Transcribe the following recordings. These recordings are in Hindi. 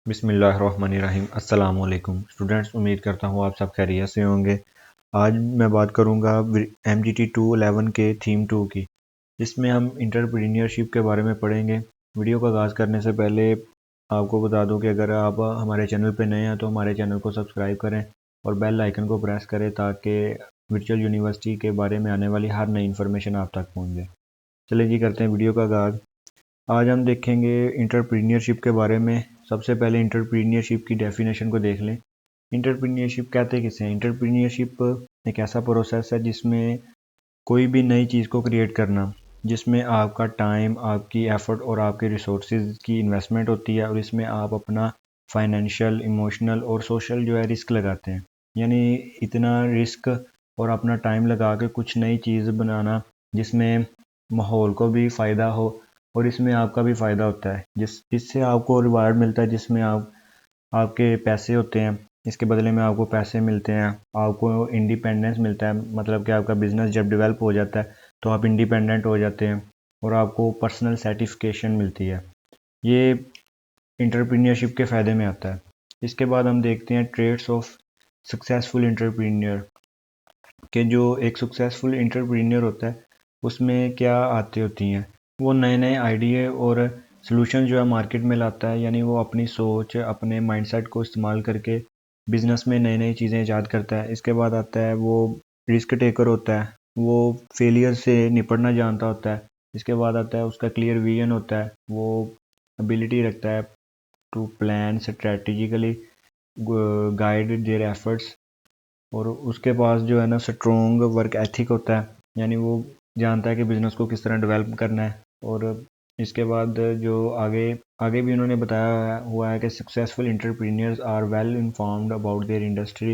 बिस्मिल्लाहिर्रहमानिर्रहीम। अस्सलाम वालेकुम स्टूडेंट्स, उम्मीद करता हूँ आप सब खैरियत से होंगे। आज मैं बात करूँगा MGT-211 के थीम 2 की, जिसमें हम इंटरप्रेन्योरशिप के बारे में पढ़ेंगे। वीडियो का आगाज़ करने से पहले आपको बता दूं कि अगर आप हमारे चैनल पर नए हैं तो हमारे चैनल को सब्सक्राइब करें और बेल आइकन को प्रेस करें ताकि वर्चुअल यूनिवर्सिटी के बारे में आने वाली हर नई इन्फॉर्मेशन आप तक पहुँच जाए। चलिए जी, करते हैं वीडियो का आगाज़। आज हम देखेंगे इंटरप्रेन्योरशिप के बारे में। सबसे पहले इंटरप्रेन्योरशिप की डेफिनेशन को देख लें। इंटरप्रेन्योरशिप कहते किसे हैं? इंटरप्रेन्योरशिप एक ऐसा प्रोसेस है जिसमें कोई भी नई चीज़ को क्रिएट करना, जिसमें आपका टाइम, आपकी एफर्ट और आपके रिसोर्सेज की इन्वेस्टमेंट होती है, और इसमें आप अपना फाइनेंशियल, इमोशनल और सोशल जो है रिस्क लगाते हैं। यानी इतना रिस्क और अपना टाइम लगा के कुछ नई चीज़ बनाना जिसमें माहौल को भी फ़ायदा हो और इसमें आपका भी फ़ायदा होता है, जिससे आपको रिवार्ड मिलता है, जिसमें आपके पैसे होते हैं, इसके बदले में आपको पैसे मिलते हैं, आपको इंडिपेंडेंस मिलता है। मतलब कि आपका बिजनेस जब डेवलप हो जाता है तो आप इंडिपेंडेंट हो जाते हैं और आपको पर्सनल सर्टिफिकेशन मिलती है। ये इंटरप्रेन्योरशिप के फ़ायदे में आता है। इसके बाद हम देखते हैं ट्रेड्स ऑफ सक्सेसफुल इंटरप्रेन्योर के। जो एक सक्सेसफुल इंटरप्रेन्योर होता है उसमें क्या आती होती हैं, वो नए नए आइडिया और सलूशन जो है मार्केट में लाता है। यानी वो अपनी सोच, अपने माइंडसेट को इस्तेमाल करके बिजनेस में नई नई चीज़ें ईजाद करता है। इसके बाद आता है वो रिस्क टेकर होता है, वो फेलियर से निपटना जानता होता है। इसके बाद आता है उसका क्लियर विजन होता है, वो एबिलिटी रखता है to plan strategically guide their efforts. और उसके पास जो है ना स्ट्रोंग वर्क एथिक होता है, यानी वो जानता है कि बिज़नेस को किस तरह डेवलप करना है। और इसके बाद जो आगे आगे भी उन्होंने बताया हुआ है कि successful entrepreneurs are well informed about their industry,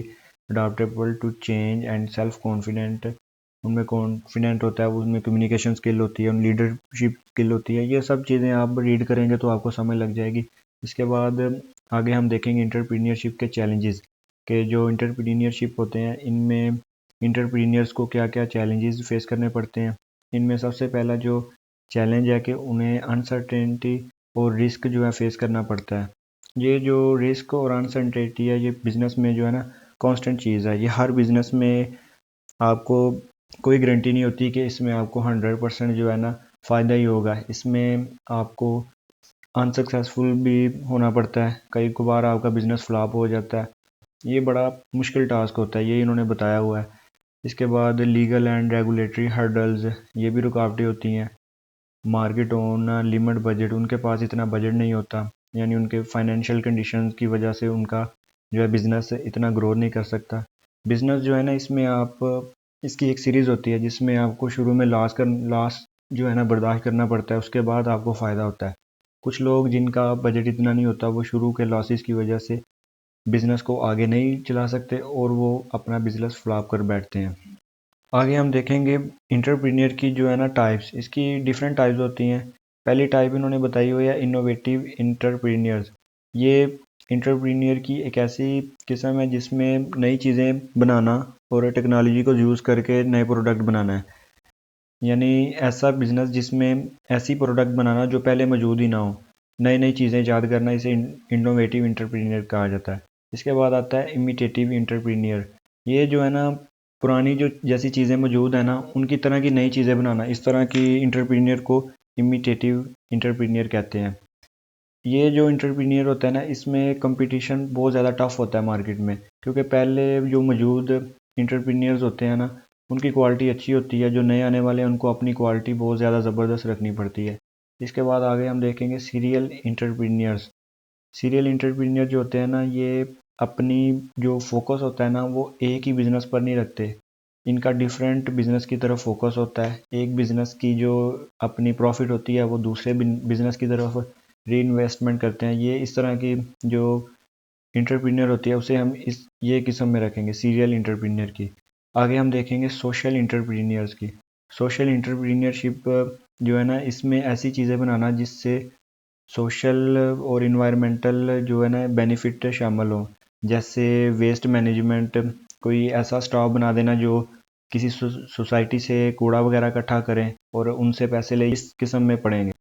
adaptable to change and self confident. उनमें कॉन्फिडेंट होता है, उनमें कम्युनिकेशन स्किल होती है, उन लीडरशिप स्किल होती है। ये सब चीज़ें आप रीड करेंगे तो आपको समझ लग जाएगी। इसके बाद आगे हम देखेंगे इंटरप्रीनियरशिप के चैलेंजेस, के जो इंटरप्रीनियरशिप होते हैं इनमें इंटरप्रीनियर्स को क्या क्या चैलेंजेस फेस करने पड़ते हैं। इनमें सबसे पहला जो चैलेंज है कि उन्हें अनसर्टेनिटी और रिस्क जो है फेस करना पड़ता है। ये जो रिस्क और अनसर्टेनिटी है, ये बिज़नेस में जो है ना कांस्टेंट चीज़ है। ये हर बिज़नेस में आपको कोई गारंटी नहीं होती कि इसमें आपको 100% जो है ना फ़ायदा ही होगा। इसमें आपको अनसक्सेसफुल भी होना पड़ता है, कई बार आपका बिज़नेस फ्लॉप हो जाता है। ये बड़ा मुश्किल टास्क होता है, ये इन्होंने बताया हुआ है। इसके बाद लीगल एंड रेगुलेटरी हर्डल्स, ये भी रुकावटें होती हैं। मार्केट ओन लिमिट बजट, उनके पास इतना बजट नहीं होता, यानी उनके फाइनेंशियल कंडीशंस की वजह से उनका जो है बिज़नेस इतना ग्रो नहीं कर सकता। बिज़नेस जो है ना, इसमें आप इसकी एक सीरीज़ होती है जिसमें आपको शुरू में लॉस जो है ना बर्दाश्त करना पड़ता है, उसके बाद आपको फ़ायदा होता है। कुछ लोग जिनका बजट इतना नहीं होता, वो शुरू के लॉसेस की वजह से बिज़नेस को आगे नहीं चला सकते और वो अपना बिज़नेस फ्लॉप कर बैठते हैं। आगे हम देखेंगे इंटरप्रीनियर की जो है ना टाइप्स, इसकी डिफरेंट टाइप्स होती हैं। पहली टाइप इन्होंने बताई हुई है इनोवेटिव इंटरप्रीनियर्स। ये इंटरप्रीनियर की एक ऐसी किस्म है जिसमें नई चीज़ें बनाना और टेक्नोलॉजी को यूज़ करके नए प्रोडक्ट बनाना है। यानी ऐसा बिज़नेस जिसमें ऐसी प्रोडक्ट बनाना जो पहले मौजूद ही ना हो, नई नई चीज़ें ईजाद करना, इसे इनोवेटिव इंटरप्रीनियर कहा जाता है। इसके बाद आता है इमिटेटिव इंटरप्रीनियर। ये जो है ना पुरानी जो जैसी चीज़ें मौजूद है ना उनकी तरह की नई चीज़ें बनाना, इस तरह की इंटरप्रीनियर को इमिटेटिव इंटरप्रीनियर कहते हैं। ये जो इंटरप्रीनियर होता है ना, इसमें कंपटीशन बहुत ज़्यादा टफ होता है मार्केट में, क्योंकि पहले जो मौजूद इंटरप्रीनियर्स होते हैं ना उनकी क्वालिटी अच्छी होती है। जो नए आने वाले हैं उनको अपनी क्वालिटी बहुत ज़्यादा ज़बरदस्त रखनी पड़ती है। इसके बाद आगे हम देखेंगे सीरियल इंटरप्रीनियर्स। सीरियल इंटरप्रीनियर जो होते हैं ना, ये अपनी जो फोकस होता है ना वो एक ही बिज़नेस पर नहीं रखते, इनका डिफरेंट बिज़नेस की तरफ फोकस होता है। एक बिज़नेस की जो अपनी प्रॉफिट होती है वो दूसरे बिज़नेस की तरफ री इन्वेस्टमेंट करते हैं। ये इस तरह की जो इंटरप्रीनियर होती है उसे हम ये किस्म में रखेंगे, सीरियल इंटरप्रीनियर की। आगे हम देखेंगे सोशल इंटरप्रीनियर्स की। सोशल इंटरप्रीनियरशिप जो है ना, इसमें ऐसी चीज़ें बनाना जिससे सोशल और इन्वायरमेंटल जो है ना बेनिफिट शामिल हो। जैसे वेस्ट मैनेजमेंट, कोई ऐसा स्टॉक बना देना जो किसी सोसाइटी से कूड़ा वगैरह इकट्ठा करें और उनसे पैसे ले, इस किस्म में पड़ेंगे।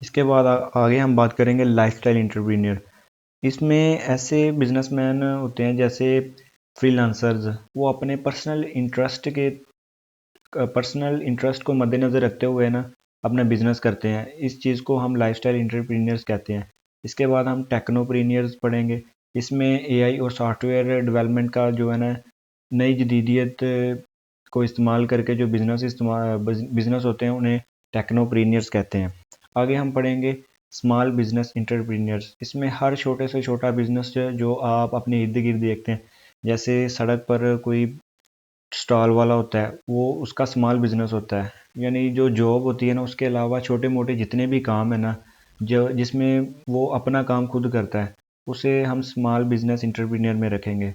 इसके बाद आगे हम बात करेंगे लाइफस्टाइल इंटरप्रीनियर। इसमें ऐसे बिजनेसमैन होते हैं जैसे फ्रीलांसर्स, वो अपने पर्सनल इंटरेस्ट को मद्देनज़र रखते हुए ना अपना बिजनेस करते हैं। इस चीज़ को हम लाइफस्टाइल एंटरप्रेन्योर्स कहते हैं। इसके बाद हम टेक्नोप्रेन्योर्स पढ़ेंगे। इसमें एआई और सॉफ्टवेयर डेवलपमेंट का जो है ना नई जदीदियत को इस्तेमाल करके जो बिजनेस होते हैं उन्हें टेक्नोप्रेन्योर्स कहते हैं। आगे हम पढ़ेंगे स्मॉल बिजनेस एंटरप्रेन्योर्स। इसमें हर छोटे से छोटा बिजनेस जो आप अपने इर्द गिर्द देखते हैं, जैसे सड़क पर कोई स्टॉल वाला होता है, वो उसका स्मॉल बिजनेस होता है। यानी जो जॉब होती है ना, उसके अलावा छोटे मोटे जितने भी काम है ना, जो जिसमें वो अपना काम खुद करता है, उसे हम स्मॉल बिजनेस एंटरप्रेन्योर में रखेंगे।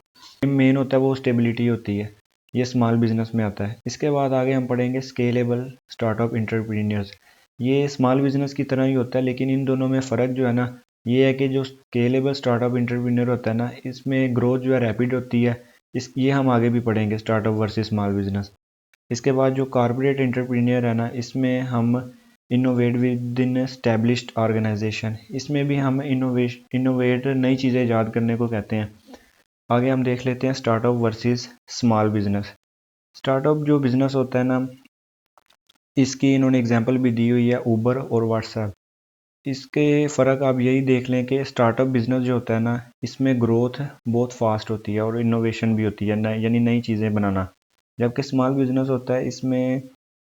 मेन होता है वो स्टेबिलिटी होती है, ये स्मॉल बिजनेस में आता है। इसके बाद आगे हम पढ़ेंगे स्केलेबल स्टार्टअप एंटरप्रेन्योर्स। ये स्मॉल बिजनेस की तरह ही होता है, लेकिन इन दोनों में फ़र्क जो है ना, ये है कि जो स्केलेबल स्टार्टअप एंटरप्रेन्योर होता है ना, इसमें ग्रोथ जो है रैपिड होती है। ये हम आगे भी पढ़ेंगे, स्टार्टअप वर्सेस स्मॉल बिजनेस। इसके बाद जो कॉर्पोरेट एंटरप्रेन्योर है ना, इसमें हम innovate within established organisation, इसमें भी हम इनोवेट नई चीज़ें ईजाद करने को कहते हैं। आगे हम देख लेते हैं startup versus small business. Startup जो बिजनेस होता है ना, इसकी इन्होंने एग्जांपल भी दी हुई है, ऊबर और व्हाट्सएप। इसके फ़र्क आप यही देख लें कि स्टार्टअप बिजनेस जो होता है ना, इसमें ग्रोथ बहुत फास्ट होती है और इनोवेशन भी होती है, यानी नई चीज़ें बनाना। जबकि स्मॉल बिजनेस होता है, इसमें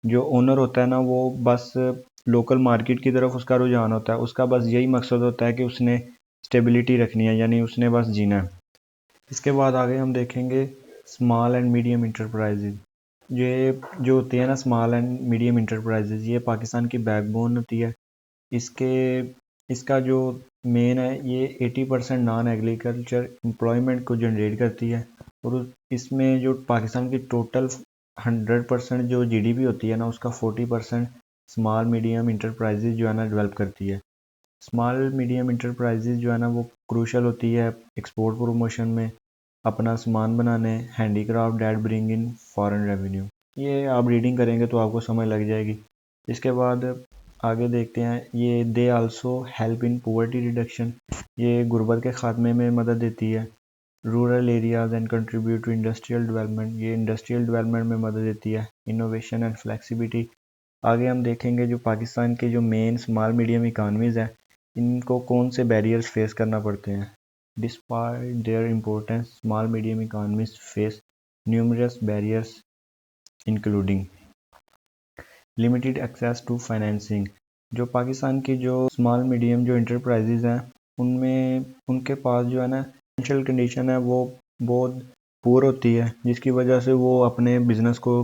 जो ओनर होता है ना, वो बस लोकल मार्केट की तरफ उसका रुझान होता है। उसका बस यही मकसद होता है कि उसने स्टेबिलिटी रखनी है, यानी उसने बस जीना है। इसके बाद आगे हम देखेंगे स्मॉल एंड मीडियम इंटरप्राइजेज। ये जो होती है ना स्मॉल एंड मीडियम इंटरप्राइजेज, ये पाकिस्तान की बैकबोन होती है। इसके इसका जो मेन है, ये 80% नॉन एग्रीकल्चर एम्प्लॉयमेंट को जनरेट करती है। और इसमें जो पाकिस्तान की टोटल 100% जो जीडीपी होती है ना, उसका 40% स्मॉल मीडियम इंटरप्राइजेज जो है ना डेवलप करती है। स्मॉल मीडियम इंटरप्राइजेज जो है ना, वो क्रूशल होती है एक्सपोर्ट प्रमोशन में, अपना सामान बनाने, handicraft that bring in foreign revenue. ये आप रीडिंग करेंगे तो आपको समझ लग जाएगी। इसके बाद आगे देखते हैं, ये they also help in poverty reduction, ये गुर्बत के ख़ात्मे में मदद देती है। Rural areas and contribute to industrial development, ये इंडस्ट्रियल डेवलपमेंट में मदद देती है। Innovation and flexibility. आगे हम देखेंगे जो पाकिस्तान की जो मेन स्मॉल मीडियम इकानमीज़ हैं, इनको कौन से बैरियर्स फेस करना पड़ते हैं। Despite their importance, small medium economies face numerous barriers including limited access to financing. जो पाकिस्तान की जो स्मॉल मीडियम जो इंटरप्राइजेज हैं, उनमें उनके पास जो है ना फाइनेंशियल कंडीशन है, वो बहुत पुअर होती है, जिसकी वजह से वो अपने बिजनेस को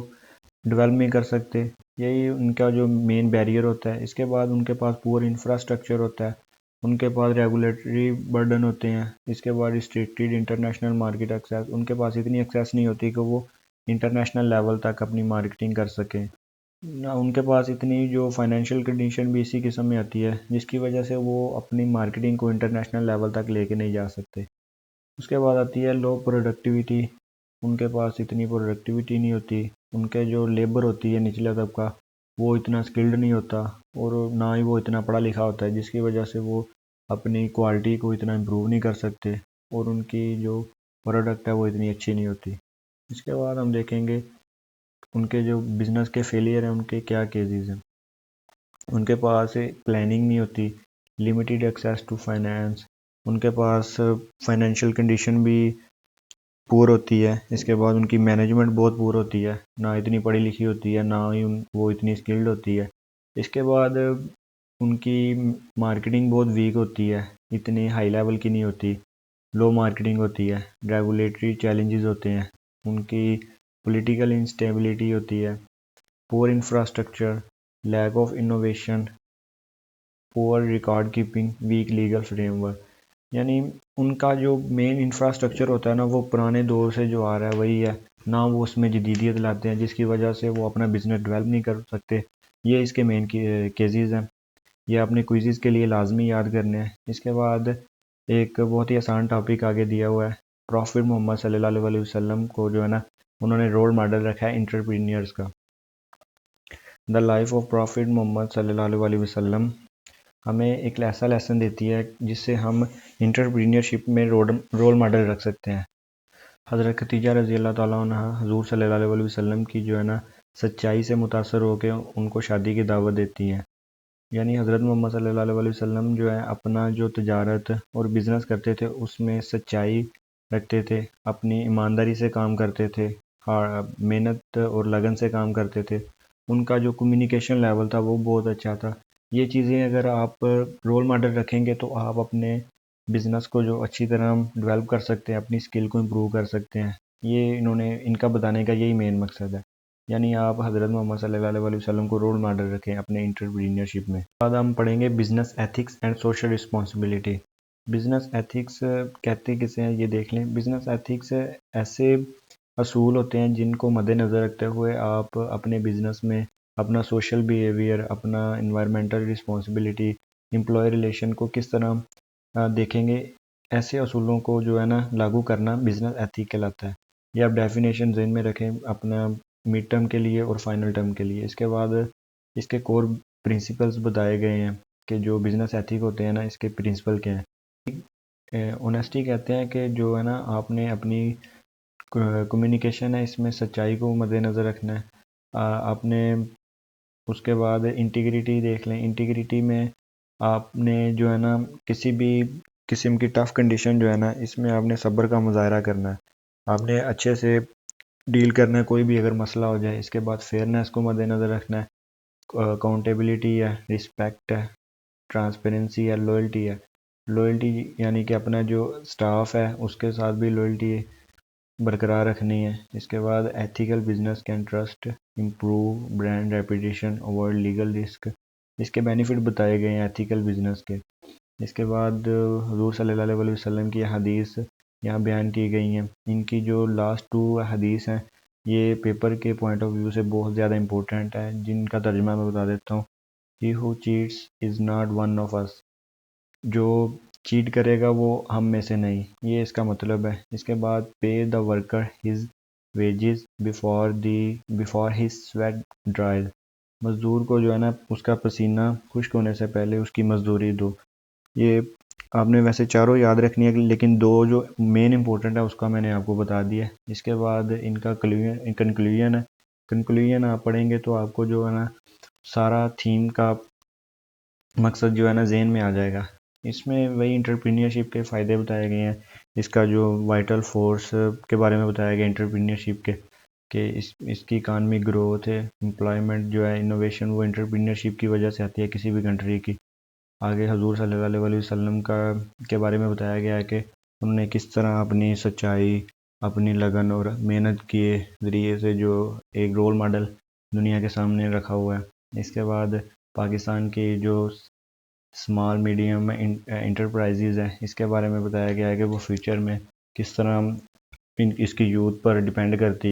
डेवलप नहीं कर सकते। यही उनका जो मेन बैरियर होता है। इसके बाद उनके पास पुअर इंफ्रास्ट्रक्चर होता है, उनके पास रेगुलेटरी बर्डन होते हैं। इसके बाद रिस्ट्रिक्टेड इंटरनेशनल मार्केट एक्सेस, उनके पास इतनी एक्सेस नहीं होती कि वो इंटरनेशनल लेवल तक अपनी मार्केटिंग कर सकें ना। उनके पास इतनी जो फाइनेंशियल कंडीशन भी इसी किस्म में आती है, जिसकी वजह से वो अपनी मार्केटिंग को इंटरनेशनल लेवल तक लेके नहीं जा सकते। उसके बाद आती है लो प्रोडक्टिविटी, उनके पास इतनी प्रोडक्टिविटी नहीं होती। उनके जो लेबर होती है निचले तबका, वो इतना स्किल्ड नहीं होता, और ना ही वो इतना पढ़ा लिखा होता है, जिसकी वजह से वो अपनी क्वालिटी को इतना इम्प्रूव नहीं कर सकते, और उनकी जो प्रोडक्ट है वो इतनी अच्छी नहीं होती। इसके बाद हम देखेंगे उनके जो बिज़नेस के फेलियर हैं, उनके क्या केसेस हैं। उनके पास प्लानिंग नहीं होती, लिमिटेड एक्सेस टू फाइनेंस, उनके पास फाइनेंशियल कंडीशन भी पुअर होती है। इसके बाद उनकी मैनेजमेंट बहुत पुअर होती है, ना इतनी पढ़ी लिखी होती है, ना ही वो इतनी स्किल्ड होती है। इसके बाद उनकी मार्केटिंग बहुत वीक होती है, इतनी हाई लेवल की नहीं होती, लो मार्केटिंग होती है। रेगुलेटरी चैलेंजेस होते हैं, उनकी पॉलिटिकल इंस्टेबिलिटी होती है, poor infrastructure, lack of innovation, poor record keeping, weak legal framework. यानी उनका जो मेन इंफ्रास्ट्रक्चर होता है ना, वो पुराने दौर से जो आ रहा है वही है, ना वो उसमें जदीदियत लाते हैं, जिसकी वजह से वो अपना बिजनेस डेवलप नहीं कर सकते। ये इसके मेन केसेस हैं, ये अपने क्विज़ के लिए लाजमी याद करने हैं। इसके बाद एक बहुत ही आसान टॉपिक आगे दिया हुआ है, प्रॉफिट मोहम्मद सल्लल्लाहु अलैहि वसल्लम को जो है ना, उन्होंने रोल मॉडल रखा है एंटरप्रेन्योर्स का। The life of prophet Muhammad सल्लल्लाहु अलैहि वसल्लम हमें एक ऐसा लेसन देती है जिससे हम इंटरप्रीनियरशिप में रोल मॉडल रख सकते हैं। हज़रत खदीजा रज़ी अल्लाह ताला अन्हा हुज़ूर सल्लल्लाहु अलैहि वसल्लम की जो है ना सच्चाई से मुतासर होकर उनको शादी की दावत देती हैं। यानी हज़रत मोहम्मद सल्लल्लाहु अलैहि वसल्लम जो है अपना जो तजारत और बिज़नेस करते थे उसमें सच्चाई रखते थे, अपनी ईमानदारी से काम करते थे, मेहनत और लगन से काम करते थे। उनका जो कम्युनिकेशन लेवल था वो बहुत अच्छा था। ये चीज़ें अगर आप रोल मॉडल रखेंगे तो आप अपने बिज़नेस को जो अच्छी तरह डेवलप कर सकते हैं, अपनी स्किल को इम्प्रूव कर सकते हैं। ये इनका बताने का यही मेन मकसद है। यानी आप हज़रत मोहम्मद सल्लल्लाहु अलैहि वसल्लम को रोल मॉडल रखें अपने एंटरप्रेन्योरशिप में। बाद हम पढ़ेंगे business ethics and social responsibility. Business ethics कहते किसे हैं ये देख लें। बिजनेस एथिक्स ऐसे असूल होते हैं जिनको मद्देनज़र रखते हुए आप अपने बिजनेस में अपना सोशल बिहेवियर, अपना इन्वायरमेंटल रिस्पॉन्सिबिलिटी, एम्प्लॉय रिलेशन को किस तरह देखेंगे। ऐसे असूलों को जो है ना लागू करना बिजनेस एथिक कहलाता है। ये आप डेफिनेशन ज़हन में रखें अपना मिड टर्म के लिए और फाइनल टर्म के लिए। इसके बाद इसके कोर प्रिंसिपल्स बताए गए हैं कि जो बिज़नेस एथिक होते हैं ना इसके प्रिंसिपल क्या हैं। ऑनेस्टी कहते हैं कि जो है ना आपने अपनी कम्युनिकेशन है इसमें सच्चाई को मद्देनज़र रखना है। आपने उसके बाद इंटीग्रिटी देख लें। इंटीग्रिटी में आपने जो है ना किसी भी किस्म की टफ़ कंडीशन जो है ना इसमें आपने सब्र का मुजाहरा करना है। आपने अच्छे से डील करना है कोई भी अगर मसला हो जाए। इसके बाद फेयरनेस को मद्देनज़र रखना है। अकाउंटेबिलिटी है, रिस्पेक्ट है, ट्रांसपेरेंसी है, लॉयल्टी है। लॉयल्टी यानी कि अपना जो स्टाफ है उसके साथ भी लॉयल्टी बरकरार रखनी है। इसके बाद ethical business can trust improve brand reputation, avoid legal risk. इसके बेनिफिट बताए गए हैं एथिकल बिजनेस के। इसके बाद हुज़ूर सल्लल्लाहु अलैहि वसल्लम की हदीस यहाँ बयान की गई हैं। इनकी जो लास्ट 2 हदीस हैं ये पेपर के पॉइंट ऑफ व्यू से बहुत ज़्यादा इंपॉर्टेंट है, जिनका तर्जुमा मैं बता देता हूँ। He who cheats is not one of us. जो चीट करेगा वो हम में से नहीं, ये इसका मतलब है। इसके बाद पे the worker his wages before his sweat ड्राइज। मज़दूर को जो है ना उसका पसीना खुश्क होने से पहले उसकी मजदूरी दो। ये आपने वैसे चारों याद रखनी है लेकिन 2 जो मेन इंपॉर्टेंट है उसका मैंने आपको बता दिया। इसके बाद इनका कंक्लूजन है। कंक्लूजन आप पढ़ेंगे तो आपको जो है ना सारा थीम का मकसद जो है ना ज़हन में आ जाएगा। इसमें वही एंटरप्रेन्योरशिप के फ़ायदे बताए गए हैं। इसका जो वाइटल फोर्स के बारे में बताया गया एंटरप्रेन्योरशिप के कि इसकी इकानमी ग्रोथ है, एम्प्लॉयमेंट जो है, इनोवेशन वो एंटरप्रेन्योरशिप की वजह से आती है किसी भी कंट्री की। आगे हजूर सल्लल्लाहु अलैहि वसल्लम के बारे में बताया गया है कि उन्होंने किस तरह अपनी सच्चाई, अपनी लगन और मेहनत के ज़रिए से जो एक रोल मॉडल दुनिया के सामने रखा हुआ है। इसके बाद पाकिस्तान की जो स्मॉल मीडियम इंटरप्राइजेज़ है इसके बारे में बताया गया है कि वो फ्यूचर में किस तरह इसकी यूथ पर डिपेंड करती है।